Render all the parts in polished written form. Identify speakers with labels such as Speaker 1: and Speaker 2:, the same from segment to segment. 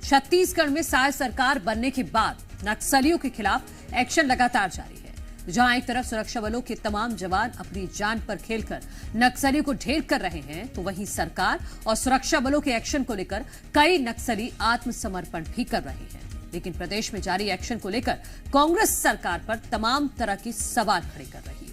Speaker 1: छत्तीसगढ़ में साय सरकार बनने के बाद नक्सलियों के खिलाफ एक्शन लगातार जारी है। जहां एक तरफ सुरक्षा बलों के तमाम जवान अपनी जान पर खेलकर नक्सलियों को ढेर कर रहे हैं, तो वहीं सरकार और सुरक्षा बलों के एक्शन को लेकर कई नक्सली आत्मसमर्पण भी कर रहे हैं। लेकिन प्रदेश में जारी एक्शन को लेकर कांग्रेस सरकार पर तमाम तरह के सवाल खड़े कर रही है।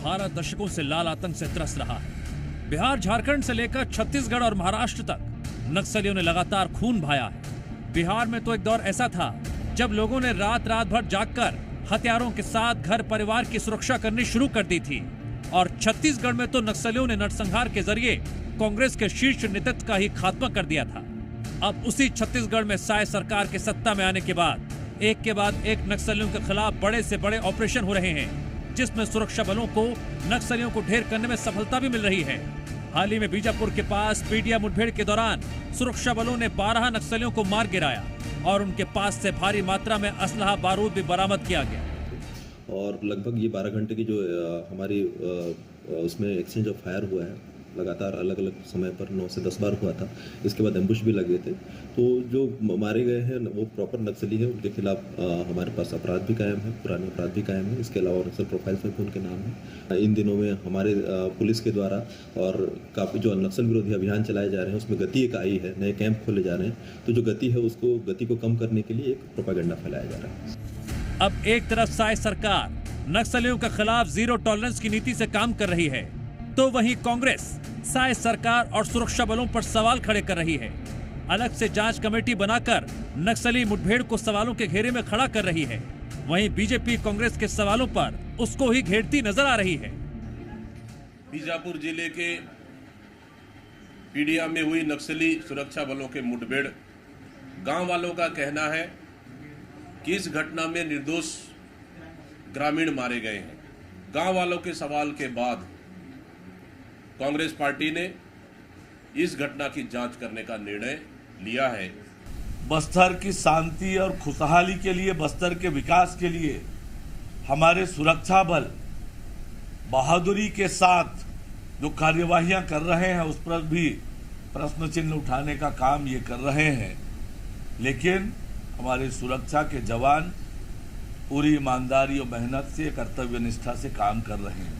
Speaker 2: 12 दशकों से लाल आतंक से त्रस्त रहा है। बिहार, झारखंड से लेकर छत्तीसगढ़ और महाराष्ट्र तक नक्सलियों ने लगातार खून बहाया है। बिहार में तो एक दौर ऐसा था जब लोगों ने रात रात भर जागकर हथियारों के साथ घर परिवार की सुरक्षा करनी शुरू कर दी थी, और छत्तीसगढ़ में तो नक्सलियों ने नरसंहार के जरिए कांग्रेस के शीर्ष नेतृत्व का ही खात्मा कर दिया था। अब उसी छत्तीसगढ़ में साय सरकार के सत्ता में आने के बाद एक नक्सलियों के खिलाफ बड़े से बड़े ऑपरेशन हो रहे हैं, जिसमें सुरक्षा बलों को नक्सलियों को ढेर करने में सफलता भी मिल रही है। हाल ही में बीजापुर के पास पीडिया मुठभेड़ के दौरान सुरक्षा बलों ने 12 नक्सलियों को मार गिराया और उनके पास से भारी मात्रा में असलहा बारूद भी बरामद किया गया।
Speaker 3: और लगभग ये 12 घंटे की जो हमारी उसमें एक्सचेंज ऑफ फायर हुआ है, लगातार अलग अलग समय पर 9 से 10 बार हुआ था। इसके बाद एम्बुश भी लगे थे। तो जो मारे गए हैं वो प्रॉपर नक्सली है, उनके खिलाफ हमारे पास अपराध भी कायम है, पुराने अपराध भी कायम है। इसके अलावा नक्सल प्रोफाइल्स में भी उनके नाम है। इन दिनों में हमारे पुलिस के द्वारा और काफ़ी जो नक्सल विरोधी अभियान चलाए जा रहे हैं उसमें गति एक आई है, नए कैंप खोले जा रहे हैं। तो जो गति है उसको गति को कम करने के लिए एक प्रोपागेंडा फैलाया जा रहा है।
Speaker 2: अब एक तरफ साय सरकार नक्सलियों के खिलाफ जीरो टॉलरेंस की नीति से काम कर रही है, तो वहीं कांग्रेस साय सरकार और सुरक्षा बलों पर सवाल खड़े कर रही है। अलग से जांच कमेटी बनाकर नक्सली मुठभेड़ को सवालों के घेरे में खड़ा कर रही है। वहीं बीजेपी कांग्रेस के सवालों पर उसको ही घेरती नजर आ रही है।
Speaker 4: बीजापुर जिले के पीडिया में हुई नक्सली सुरक्षा बलों के मुठभेड़, गांव वालों का कहना है कि इस घटना में निर्दोष ग्रामीण मारे गए हैं। गांव वालों के सवाल के बाद कांग्रेस पार्टी ने इस घटना की जांच करने का निर्णय लिया है।
Speaker 5: बस्तर की शांति और खुशहाली के लिए, बस्तर के विकास के लिए हमारे सुरक्षा बल बहादुरी के साथ जो कार्यवाहियां कर रहे हैं उस पर भी प्रश्न चिन्ह उठाने का काम ये कर रहे हैं। लेकिन हमारे सुरक्षा के जवान पूरी ईमानदारी और मेहनत से, कर्तव्य निष्ठा से काम कर रहे हैं।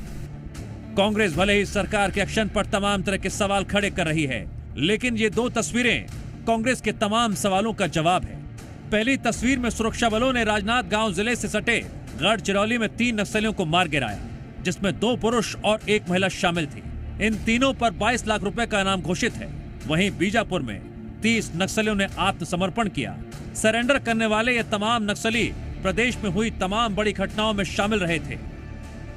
Speaker 2: कांग्रेस भले ही सरकार के एक्शन पर तमाम तरह के सवाल खड़े कर रही है, लेकिन ये दो तस्वीरें कांग्रेस के तमाम सवालों का जवाब है। पहली तस्वीर में सुरक्षा बलों ने राजनांदगांव जिले से सटे गढ़चिरौली में 3 नक्सलियों को मार गिराया, जिसमें 2 पुरुष और 1 महिला शामिल थी। इन तीनों पर 22 लाख रुपए का इनाम घोषित है। वहीं बीजापुर में 30 नक्सलियों ने आत्मसमर्पण किया। सरेंडर करने वाले ये तमाम नक्सली प्रदेश में हुई तमाम बड़ी घटनाओं में शामिल रहे थे।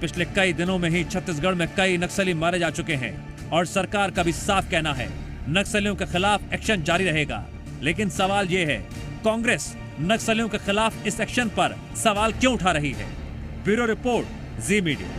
Speaker 2: पिछले कई दिनों में ही छत्तीसगढ़ में कई नक्सली मारे जा चुके हैं और सरकार का भी साफ कहना है नक्सलियों के खिलाफ एक्शन जारी रहेगा। लेकिन सवाल ये है, कांग्रेस नक्सलियों के खिलाफ इस एक्शन पर सवाल क्यों उठा रही है? ब्यूरो रिपोर्ट, जी मीडिया।